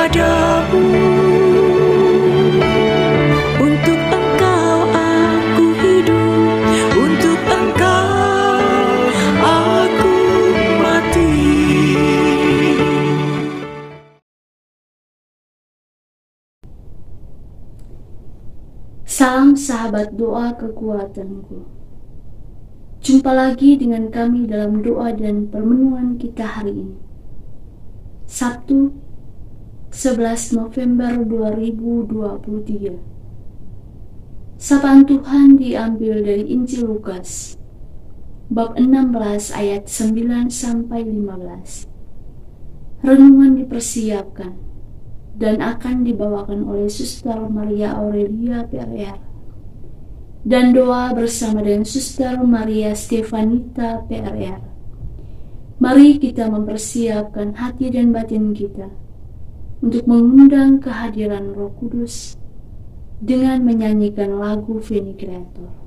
kepadamu. Untuk Engkau aku hidup, untuk Engkau aku mati. Salam sahabat doa kekuatanku. Jumpa lagi dengan kami dalam doa dan permenuhan kita hari ini. Sabtu 11 November 2023. Sapaan Tuhan diambil dari Injil Lukas bab 16 ayat 9 sampai 15. Renungan dipersiapkan dan akan dibawakan oleh Suster Maria Aurelia PRR, dan doa bersama dengan Suster Maria Stefanita PRR. Mari kita mempersiapkan hati dan batin kita untuk mengundang kehadiran Roh Kudus dengan menyanyikan lagu Veni Creator.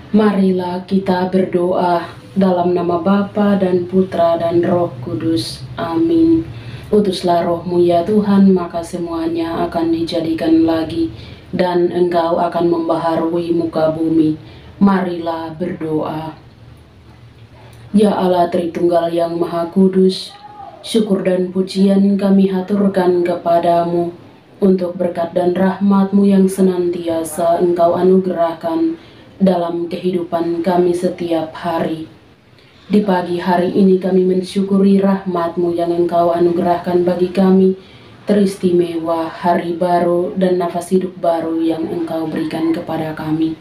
Marilah kita berdoa dalam nama Bapa dan Putra dan Roh Kudus. Amin. Utuslah Roh-Mu ya Tuhan, maka semuanya akan dijadikan lagi, dan Engkau akan membaharui muka bumi. Marilah berdoa. Ya Allah Tritunggal yang Maha Kudus, syukur dan pujian kami haturkan kepadamu untuk berkat dan rahmat-Mu yang senantiasa Engkau anugerahkan dalam kehidupan kami setiap hari. Di pagi hari ini kami mensyukuri rahmat-Mu yang Engkau anugerahkan bagi kami, teristimewa hari baru dan nafas hidup baru yang Engkau berikan kepada kami.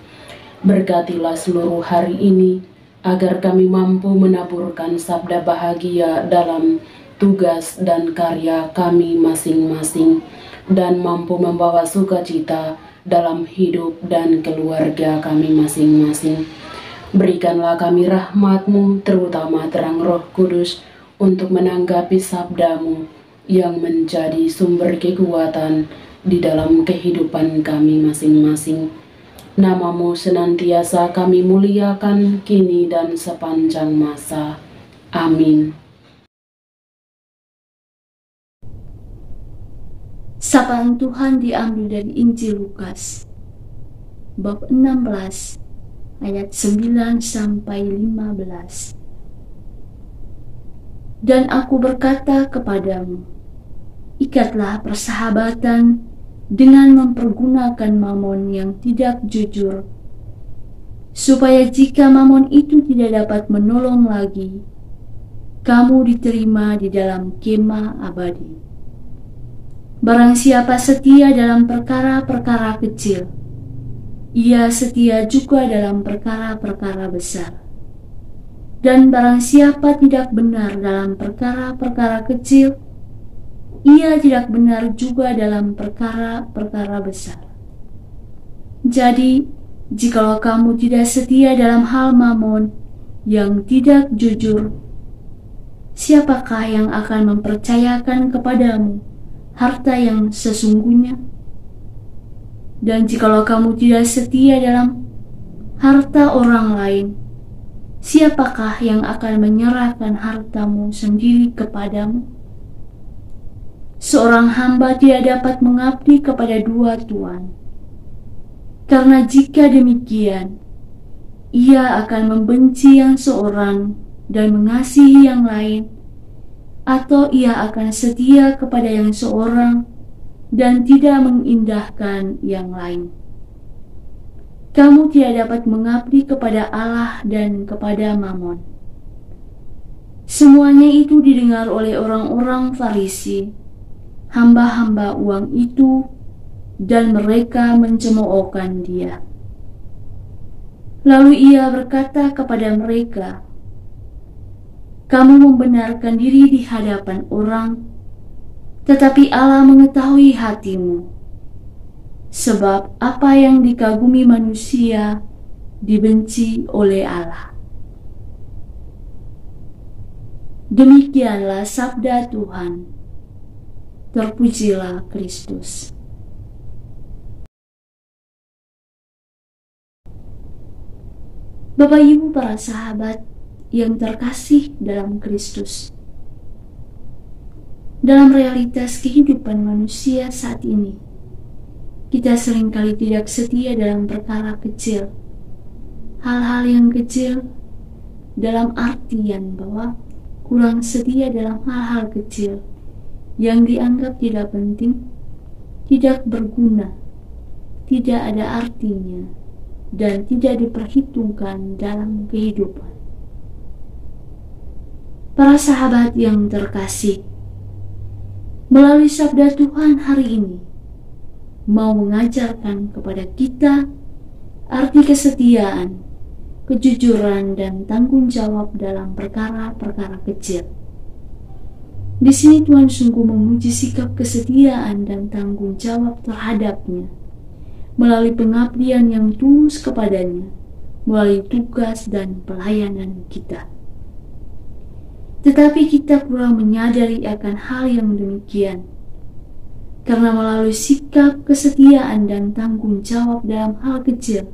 Berkatilah seluruh hari ini, agar kami mampu menaburkan sabda bahagia dalam tugas dan karya kami masing-masing, dan mampu membawa sukacita dalam hidup dan keluarga kami masing-masing. Berikanlah kami rahmat-Mu, terutama terang Roh Kudus, untuk menanggapi sabda-Mu yang menjadi sumber kekuatan di dalam kehidupan kami masing-masing. Namamu senantiasa kami muliakan kini dan sepanjang masa. Amin. Sapaan Tuhan diambil dari Injil Lukas, bab 16, ayat 9 sampai 15. Dan aku berkata kepadamu, ikatlah persahabatan dengan mempergunakan mamon yang tidak jujur, supaya jika mamon itu tidak dapat menolong lagi, kamu diterima di dalam kemah abadi. Barang siapa setia dalam perkara-perkara kecil, ia setia juga dalam perkara-perkara besar. Dan barang siapa tidak benar dalam perkara-perkara kecil, ia tidak benar juga dalam perkara-perkara besar. Jadi, jikalau kamu tidak setia dalam hal mamon yang tidak jujur, siapakah yang akan mempercayakan kepadamu harta yang sesungguhnya? Dan jikalau kamu tidak setia dalam harta orang lain, siapakah yang akan menyerahkan hartamu sendiri kepadamu? Seorang hamba tidak dapat mengabdi kepada dua tuan, karena jika demikian, ia akan membenci yang seorang dan mengasihi yang lain, atau ia akan setia kepada yang seorang dan tidak mengindahkan yang lain. Kamu tidak dapat mengabdi kepada Allah dan kepada mamon. Semuanya itu didengar oleh orang-orang Farisi, hamba-hamba uang itu, dan mereka mencemoohkan dia. Lalu ia berkata kepada mereka, kamu membenarkan diri di hadapan orang, tetapi Allah mengetahui hatimu. Sebab apa yang dikagumi manusia dibenci oleh Allah. Demikianlah sabda Tuhan. Terpujilah Kristus. Bapak Ibu para sahabat yang terkasih dalam Kristus, dalam realitas kehidupan manusia saat ini, kita seringkali tidak setia dalam perkara kecil. Hal-hal yang kecil dalam artian bahwa kurang setia dalam hal-hal kecil yang dianggap tidak penting, tidak berguna, tidak ada artinya, dan tidak diperhitungkan dalam kehidupan. Para sahabat yang terkasih, melalui sabda Tuhan hari ini, mau mengajarkan kepada kita arti kesetiaan, kejujuran, dan tanggung jawab dalam perkara-perkara kecil. Di sini Tuhan sungguh memuji sikap kesetiaan dan tanggung jawab terhadapnya melalui pengabdian yang tulus kepadanya, melalui tugas dan pelayanan kita. Tetapi kita kurang menyadari akan hal yang demikian, karena melalui sikap kesetiaan dan tanggung jawab dalam hal kecil,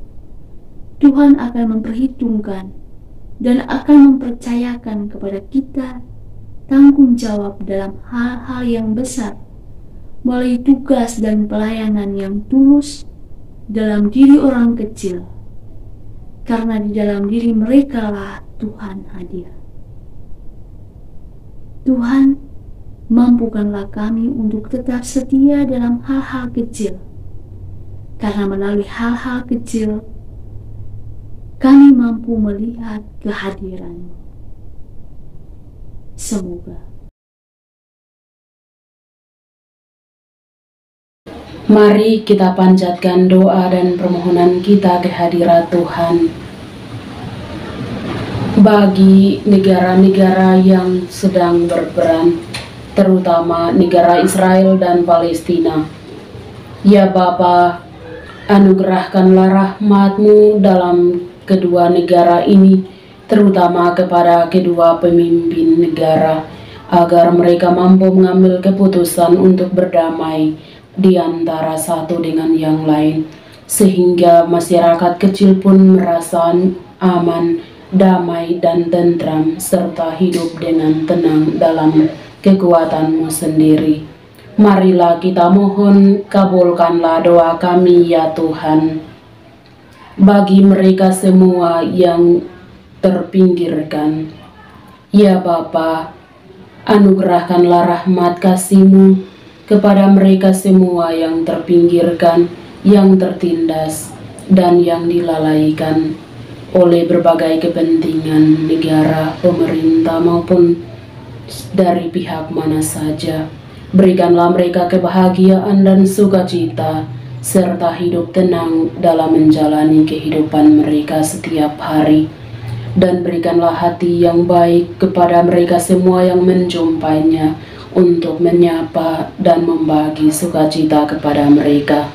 Tuhan akan memperhitungkan dan akan mempercayakan kepada kita tanggung jawab dalam hal-hal yang besar, melalui tugas dan pelayanan yang tulus dalam diri orang kecil, karena di dalam diri mereka lah Tuhan hadir. Tuhan, mampukanlah kami untuk tetap setia dalam hal-hal kecil, karena melalui hal-hal kecil kami mampu melihat kehadiran-Mu. Semoga. Mari kita panjatkan doa dan permohonan kita ke hadirat Tuhan. Bagi negara-negara yang sedang berperang, terutama negara Israel dan Palestina, ya Bapa, anugerahkanlah rahmat-Mu dalam kedua negara ini, terutama kepada kedua pemimpin negara, agar mereka mampu mengambil keputusan untuk berdamai di antara satu dengan yang lain, sehingga masyarakat kecil pun merasa aman, damai, dan tentram, serta hidup dengan tenang dalam kekuatan-Mu sendiri. Marilah kita mohon, kabulkanlah doa kami ya Tuhan. Bagi mereka semua yang terpinggirkan, ya Bapa, anugerahkanlah rahmat kasih-Mu kepada mereka semua yang terpinggirkan, yang tertindas, dan yang dilalaikan oleh berbagai kepentingan negara, pemerintah, maupun dari pihak mana saja. Berikanlah mereka kebahagiaan dan sukacita, serta hidup tenang dalam menjalani kehidupan mereka setiap hari. Dan berikanlah hati yang baik kepada mereka semua yang menjumpainya, untuk menyapa dan membagi sukacita kepada mereka.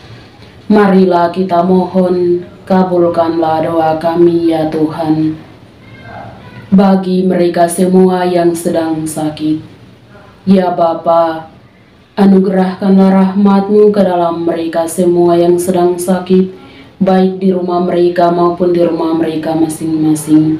Marilah kita mohon, kabulkanlah doa kami ya Tuhan. Bagi mereka semua yang sedang sakit, ya Bapa, anugerahkanlah rahmat-Mu ke dalam mereka semua yang sedang sakit, baik di rumah mereka maupun di rumah mereka masing-masing.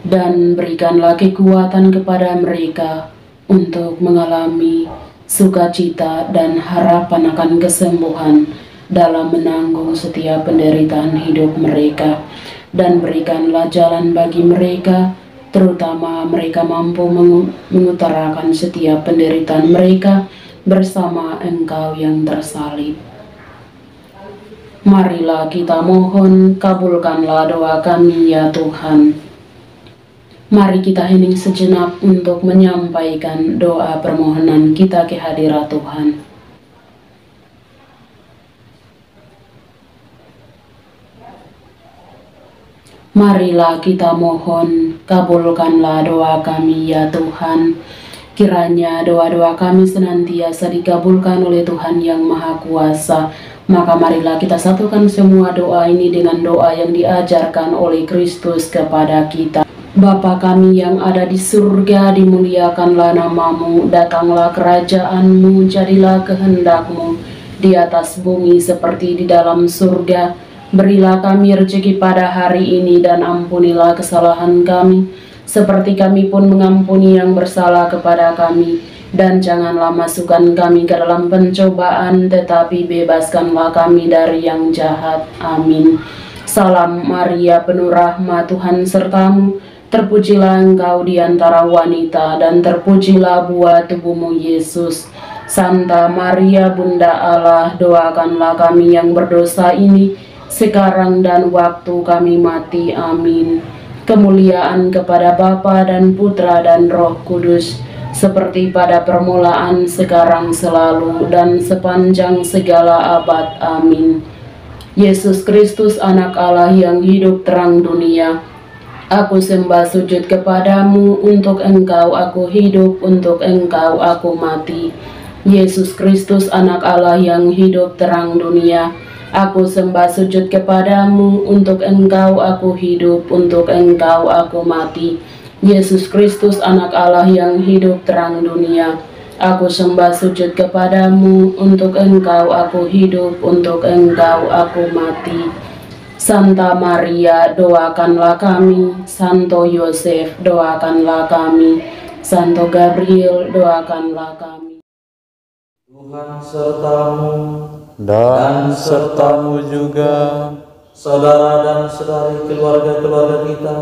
Dan berikanlah kekuatan kepada mereka untuk mengalami sukacita dan harapan akan kesembuhan dalam menanggung setiap penderitaan hidup mereka. Dan berikanlah jalan bagi mereka, terutama mereka mampu mengutarakan setiap penderitaan mereka bersama Engkau yang tersalib. Marilah kita mohon, kabulkanlah doa kami ya Tuhan. Mari kita hening sejenak untuk menyampaikan doa permohonan kita ke hadirat Tuhan. Marilah kita mohon, kabulkanlah doa kami ya Tuhan. Kiranya doa-doa kami senantiasa dikabulkan oleh Tuhan yang Maha Kuasa. Maka marilah kita satukan semua doa ini dengan doa yang diajarkan oleh Kristus kepada kita. Bapa kami yang ada di surga, dimuliakanlah nama-Mu, datanglah kerajaan-Mu, jadilah kehendak-Mu di atas bumi seperti di dalam surga. Berilah kami rezeki pada hari ini dan ampunilah kesalahan kami, seperti kami pun mengampuni yang bersalah kepada kami. Dan janganlah masukkan kami ke dalam pencobaan, tetapi bebaskanlah kami dari yang jahat. Amin. Salam Maria, penuh rahmat, Tuhan serta-Mu. Terpujilah Engkau di antara wanita, dan terpujilah buah tubuh-Mu, Yesus. Santa Maria, Bunda Allah, doakanlah kami yang berdosa ini, sekarang dan waktu kami mati. Amin. Kemuliaan kepada Bapa dan Putra dan Roh Kudus, seperti pada permulaan, sekarang, selalu, dan sepanjang segala abad. Amin. Yesus Kristus, Anak Allah yang hidup terang dunia, aku sembah sujud kepadamu, untuk Engkau aku hidup, untuk Engkau aku mati. Yesus Kristus, Anak Allah yang hidup terang dunia, aku sembah sujud kepadamu, untuk Engkau aku hidup, untuk Engkau aku mati. Yesus Kristus, Anak Allah yang hidup terang dunia, aku sembah sujud kepadamu, untuk Engkau aku hidup, untuk Engkau aku mati. Santa Maria, doakanlah kami. Santo Yosef, doakanlah kami. Santo Gabriel, doakanlah kami. Tuhan sertamu dan sertamu juga. Saudara dan saudari keluarga-keluarga kita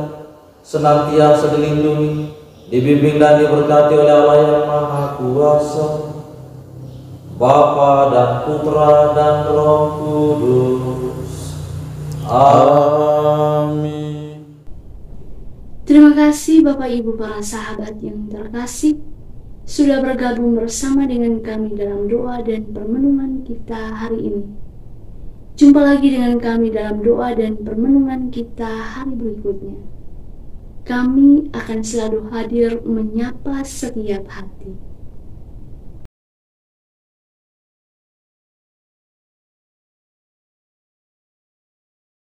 senantiasa dilindungi, dibimbing dan diberkati oleh Allah yang Maha Kuasa, Bapa dan Putra dan Roh Kudus. Amin. Terima kasih Bapak Ibu para sahabat yang terkasih, sudah bergabung bersama dengan kami dalam doa dan permenungan kita hari ini. Jumpa lagi dengan kami dalam doa dan permenungan kita hari berikutnya. Kami akan selalu hadir menyapa setiap hati.